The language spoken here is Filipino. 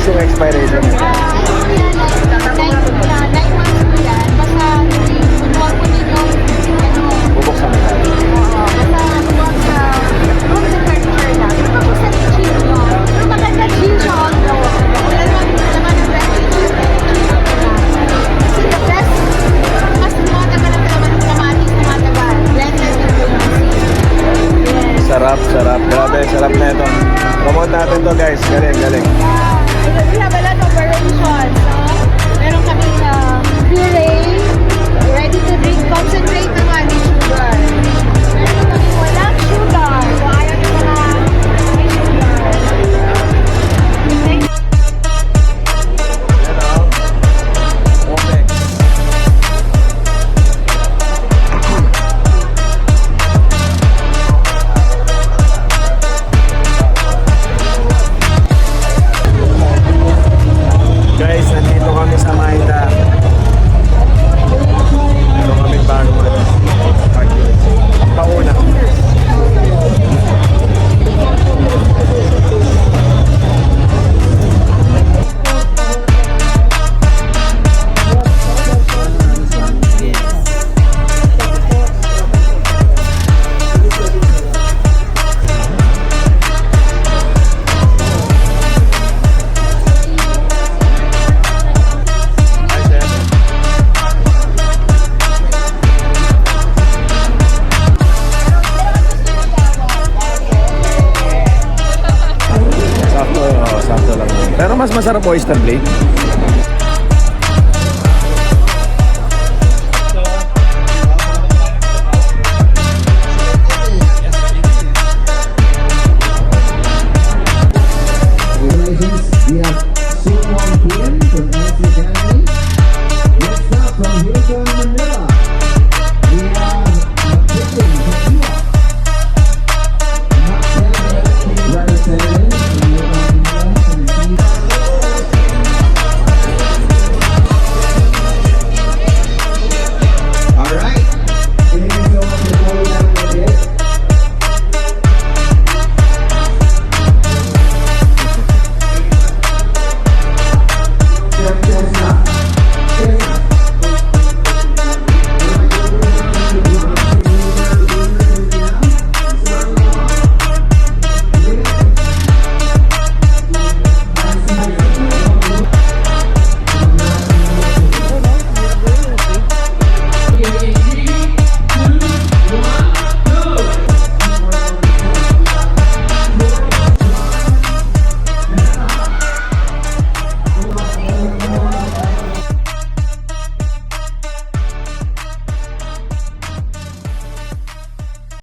yung expiration? Yan, 9 months po yan. Basta, huwag po ninyo, Bubuksan mo tayo. basta huwag sa room temperature lang. Baka po sa chill nyo. Pero maganda chill siya all the way. Wala naman ang temperature. Kasi the best, mas tumatagal ang kamatis, tumatagal. Blended na po yung seed. Yes. Sarap, sarap. Grabe, sarap na ito. Promote natin to guys. Galing, galing. We have a lot of variations. Meron kami puree, ready to drink, concentrate naman with sugar. Meron kami walang sugar. So ayaw nyo mga may sugar. Next, Okay. Guys, nandito kami sa Maida. Ito kami bago parking. Pauna. Sakto, sakto lang. Pero mas masarap oyster blade.